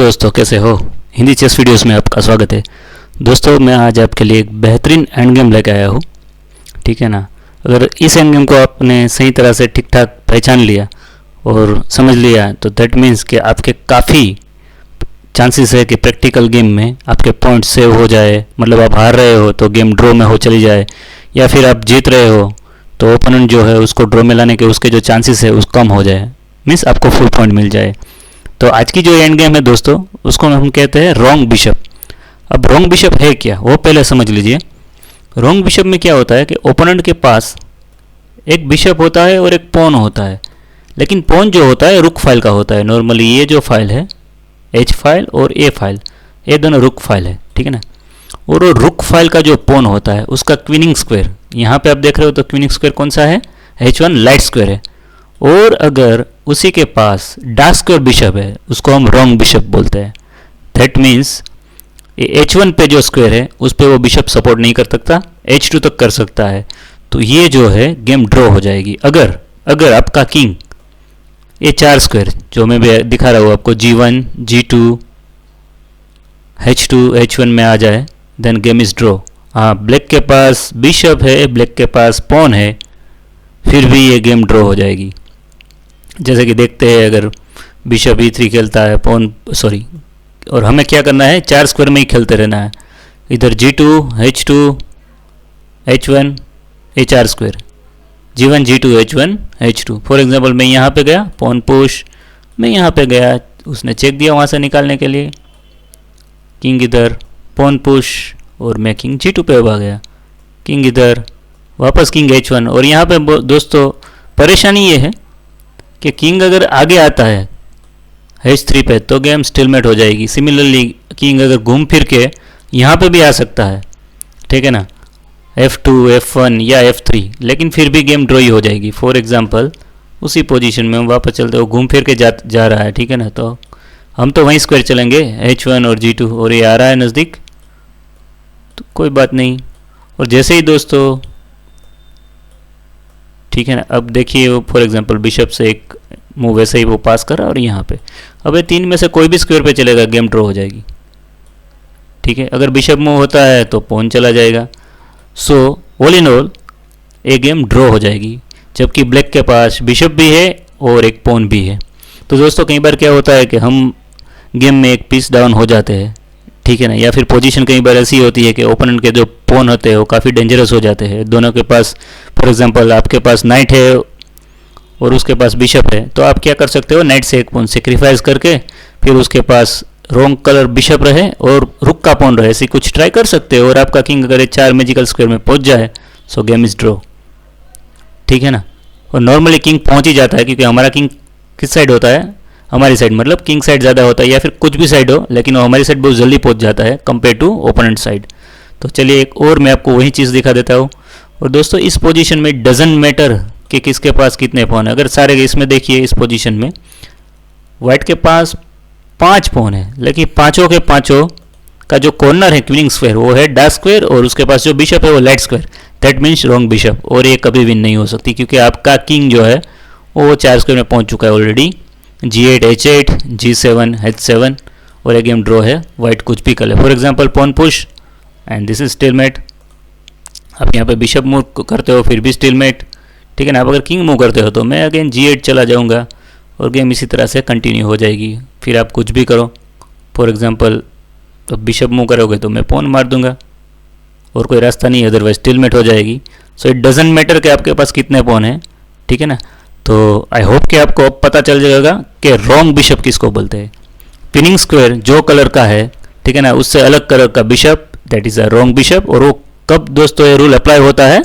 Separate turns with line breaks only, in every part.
दोस्तों, कैसे हो? हिंदी चेस वीडियोस में आपका स्वागत है। दोस्तों, मैं आज आपके लिए एक बेहतरीन एंड गेम लेकर आया हूँ। ठीक है ना। अगर इस एंड गेम को आपने सही तरह से ठीक ठाक पहचान लिया और समझ लिया तो दैट मीन्स कि आपके काफ़ी चांसेस है कि प्रैक्टिकल गेम में आपके पॉइंट सेव हो जाए। मतलब आप हार रहे हो तो गेम ड्रॉ में हो चली जाए, या फिर आप जीत रहे हो तो ओपोनेंट जो है उसको ड्रॉ में लाने के उसके जो चांसेस है उस कम हो जाए, मीन्स आपको फुल पॉइंट मिल जाए। तो आज की जो एंड गेम है दोस्तों, उसको हम कहते हैं रॉन्ग बिशप। अब रॉन्ग बिशप है क्या, वो पहले समझ लीजिए। रॉन्ग बिशप में क्या होता है कि ओपोनेंट के पास एक बिशप होता है और एक पॉन होता है, लेकिन पॉन जो होता है रुक फाइल का होता है। नॉर्मली ये जो फाइल है एच फाइल और ए फाइल, ये दोनों रुक फाइल है, ठीक है ना। और वो रुक फाइल का जो पॉन होता है उसका क्वीनिंग स्क्वायर, यहाँ पे आप देख रहे हो तो क्वीनिंग स्क्वायर कौन सा है, H1 लाइट स्क्वायर है। और अगर उसी के पास डार्क स्क्वायर बिशप है उसको हम रॉन्ग बिशप बोलते हैं। दैट मीन्स H1 पे जो स्क्वायर है उस पे वो बिशप सपोर्ट नहीं कर सकता, H2 तक कर सकता है। तो ये जो है गेम ड्रॉ हो जाएगी। अगर आपका किंग ये चार स्क्वायर जो मैं दिखा रहा हूँ आपको G1, G2, H2, H1 में आ जाए देन गेम इज ड्रॉ। हाँ, ब्लैक के पास बिशप है, ब्लैक के पास पॉन है, फिर भी ये गेम ड्रॉ हो जाएगी। जैसे कि देखते हैं, अगर बिशप E3 खेलता है पॉन और हमें क्या करना है, चार स्क्वायर में ही खेलते रहना है। इधर G2, H2, H1, ये चार square, G1, G2, H1, H2। For example मैं यहाँ पे गया पॉन पुश, मैं यहाँ पे गया, उसने चेक दिया वहाँ से निकालने के लिए, किंग इधर पॉन पुश और मैं किंग G2 पे आ गया, किंग इधर वापस किंग H1। और यहाँ पे दोस्तों परेशानी ये है कि किंग अगर आगे आता है H3 पे तो गेम स्टिलमेट हो जाएगी। सिमिलरली किंग अगर घूम फिर के यहाँ पे भी आ सकता है, ठीक है ना, F2, F1 या F3, लेकिन फिर भी गेम ड्रॉ ही हो जाएगी। फॉर एग्जांपल उसी पोजीशन में हम वापस चलते हो, घूम फिर के जा रहा है, ठीक है ना, तो हम तो वहीं स्क्वायर चलेंगे H1 और G2, और ये आ रहा है नज़दीक तो कोई बात नहीं। और जैसे ही दोस्तों, ठीक है ना, अब देखिए वो फॉर एग्जांपल बिशप से एक मूव वैसे ही वो पास कर रहा है और यहाँ पे अब ये तीन में से कोई भी स्क्वायर पे चलेगा, गेम ड्रॉ हो जाएगी। ठीक है, अगर बिशप मूव होता है तो पॉन चला जाएगा। सो ऑल इन ऑल ये गेम ड्रॉ हो जाएगी, जबकि ब्लैक के पास बिशप भी है और एक पॉन भी है। तो दोस्तों कई बार क्या होता है कि हम गेम में एक पीस डाउन हो जाते हैं, ठीक है ना, या फिर पोजीशन कई बार ऐसी होती है कि ओपोनेंट के जो पॉन होते हैं वो काफ़ी डेंजरस हो जाते हैं। दोनों के पास फॉर एग्जांपल आपके पास नाइट है और उसके पास बिशप है, तो आप क्या कर सकते हो, नाइट से एक पॉन सेक्रीफाइस करके फिर उसके पास रॉन्ग कलर बिशप रहे और रुक का पॉन रहे, ऐसी कुछ ट्राई कर सकते हो। और आपका किंग अगर चार मैजिकल स्क्वायर में पहुंच जाए सो गेम इज ड्रॉ, ठीक है ना। और नॉर्मली किंग पहुंच ही जाता है, क्योंकि हमारा किंग किस साइड होता है, हमारी साइड, मतलब किंग साइड ज़्यादा होता है, या फिर कुछ भी साइड हो, लेकिन वो हमारी साइड बहुत जल्दी पहुंच जाता है कंपेयर टू ओपोनेंट साइड। तो चलिए एक और मैं आपको वही चीज़ दिखा देता हूँ। और दोस्तों इस पोजीशन में डजंट मैटर कि किसके पास कितने पॉन है। अगर सारे इसमें देखिए इस पोजीशन में वाइट के पास 5 पॉन है, लेकिन पांचों के पांचों का जो कॉर्नर है क्वीनिंग स्क्वायर वो है डार्क स्क्वायर, और उसके पास जो बिशप है वो light square. That means wrong bishop, और ये कभी विन नहीं हो सकती, क्योंकि आपका किंग जो है वो चार स्क्वायर में पहुंच चुका है already. G8, H8, G7, H7, और ये गेम ड्रॉ है, वाइट कुछ भी कर ले। For example pawn push and this is stalemate. आप यहाँ पे बिशप मूव करते हो फिर भी स्टिलमेट, ठीक है ना। आप अगर किंग मूव करते हो तो मैं अगेन G8 चला जाऊँगा और गेम इसी तरह से कंटिन्यू हो जाएगी। फिर आप कुछ भी करो, फॉर एग्जांपल तो बिशप मूव करोगे तो मैं पॉन मार दूंगा और कोई रास्ता नहीं, अदरवाइज स्टिलमेट हो जाएगी। सो इट डजंट मैटर कि आपके पास कितने पॉन हैं, ठीक है ना। तो आई होप कि आपको अब पता चल जाएगा कि रॉन्ग बिशप किसको बोलते हैं। पिनिंग स्क्वायर जो कलर का है, ठीक है ना, उससे अलग कलर का bishop that is a wrong bishop. और वो कब दोस्तों ये रूल अप्लाई होता है,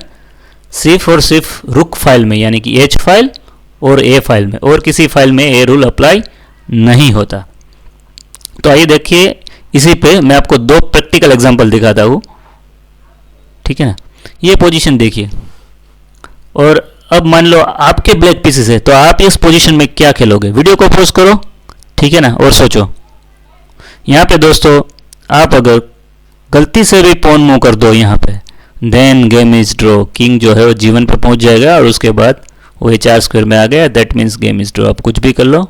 सिर्फ और सिर्फ रुक फाइल में, यानी कि H फाइल और A फाइल में, और किसी फाइल में ये रूल अप्लाई नहीं होता। तो आइए देखिए, इसी पे मैं आपको दो प्रैक्टिकल एग्जांपल दिखाता हूँ, ठीक है ना। ये पोजीशन देखिए, और अब मान लो आपके ब्लैक पीसेस है, तो आप इस पोजीशन में क्या खेलोगे। वीडियो को पॉज करो, ठीक है ना, और सोचो। यहाँ पे दोस्तों आप अगर गलती से भी पॉन मूव कर दो यहाँ पे, then game is draw. King जो है वो G1 पे पहुंच जाएगा और उसके बाद वो H4 स्क्वायर में आ गया, that means game is draw. आप कुछ भी कर लो,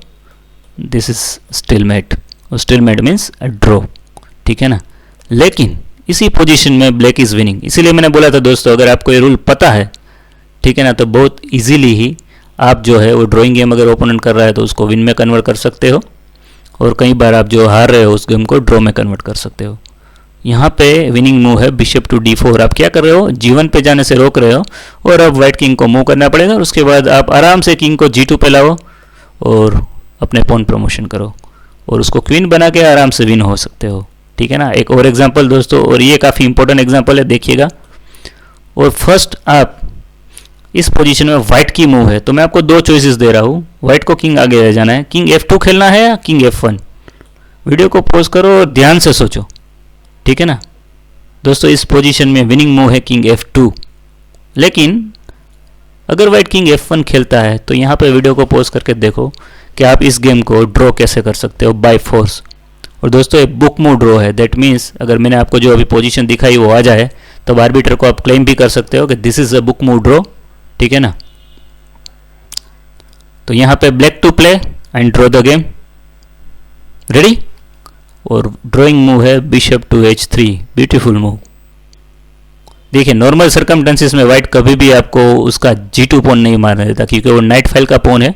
this is stalemate. Stalemate means draw, ठीक है ना। लेकिन इसी पोजीशन में ब्लैक इज़ विनिंग, इसीलिए मैंने बोला था दोस्तों अगर आपको ये रूल पता है, ठीक है ना, तो बहुत इजीली ही आप जो है वो ड्राइंग गेम अगर ओपोनेंट कर रहा है तो उसको विन में कन्वर्ट कर सकते हो, और कई बार आप जो हार रहे हो उस गेम को ड्रॉ में कन्वर्ट कर सकते हो। यहाँ पे विनिंग मूव है बिशप टू d4। आप क्या कर रहे हो, g1 पे जाने से रोक रहे हो, और अब वाइट किंग को मूव करना पड़ेगा, और उसके बाद आप आराम से किंग को g2 पे लाओ और अपने पॉन प्रमोशन करो, और उसको क्वीन बना के आराम से विन हो सकते हो, ठीक है ना। एक और एग्जांपल दोस्तों, और ये काफ़ी इंपॉर्टेंट एग्जांपल है, देखिएगा। और फर्स्ट आप इस पोजीशन में वाइट की मूव है, तो मैं आपको दो चॉइसेस दे रहा हूँ, वाइट को किंग आगे ले जाना है, किंग f2 खेलना है या किंग f1। वीडियो को पॉज करो और ध्यान से सोचो, ठीक है ना। दोस्तों इस पोजीशन में विनिंग मूव है किंग f2, लेकिन अगर वाइट किंग f1 खेलता है तो यहाँ पे वीडियो को पॉज करके देखो कि आप इस गेम को ड्रॉ कैसे कर सकते हो बाय फोर्स। और दोस्तों ये बुक मूव ड्रॉ है, दैट मीन्स अगर मैंने आपको जो अभी पोजीशन दिखाई वो आ जाए तो आर्बिटर को आप क्लेम भी कर सकते हो कि this is a book move draw, ठीक है ना। तो यहाँ पे black to play and draw the game, ready. और ड्राइंग मूव है bishop to h3, beautiful move. देखिए नॉर्मल सर्कमस्टेंसेस में वाइट कभी भी आपको उसका g2 पॉन नहीं मारने देता क्योंकि वो नाइट फाइल का पॉन है,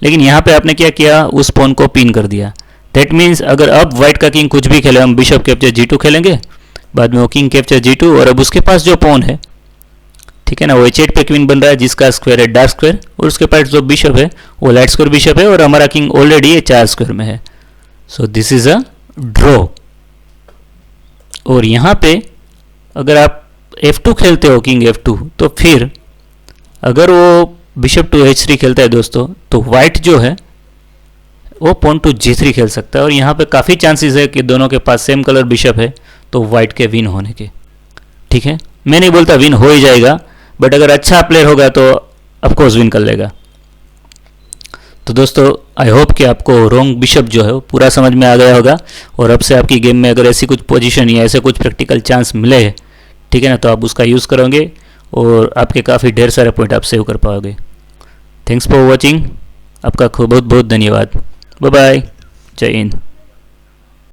लेकिन यहाँ पे आपने क्या किया, उस पॉन को पिन कर दिया। दैट मीन्स अगर अब वाइट का किंग कुछ भी खेले, हम बिशप कैप्चर g2 खेलेंगे, बाद में वो किंग कैप्चर g2, और अब उसके पास जो पॉन है, ठीक है ना, वो h8 पे क्वीन बन रहा है जिसका स्क्वायर है डार्क स्क्वायर, और उसके पास जो बिशप है वो लाइट स्क्वायर बिशप है, और हमारा किंग ऑलरेडी ये 4 स्क्वायर में है। So this is a draw. और यहाँ पे अगर आप f2 खेलते हो किंग f2, तो फिर अगर वो बिशप टू h3 खेलता है दोस्तों, तो वाइट जो है वो पॉन टू g3 खेल सकता है, और यहाँ पे काफ़ी चांसेस है कि दोनों के पास सेम कलर बिशप है तो वाइट के विन होने के, ठीक है। मैं नहीं बोलता विन हो ही जाएगा, बट अगर अच्छा प्लेयर होगा तो ऑफकोर्स विन कर लेगा। तो दोस्तों आई होप कि आपको रॉन्ग बिशप जो है वो पूरा समझ में आ गया होगा, और अब से आपकी गेम में अगर ऐसी कुछ पोजीशन या ऐसे कुछ प्रैक्टिकल चांस मिले, ठीक है ना, तो आप उसका यूज़ करोगे और आपके काफ़ी ढेर सारे पॉइंट आप सेव कर पाओगे। थैंक्स फॉर वॉचिंग, आपका बहुत बहुत धन्यवाद। बाय बाय, जय हिंद।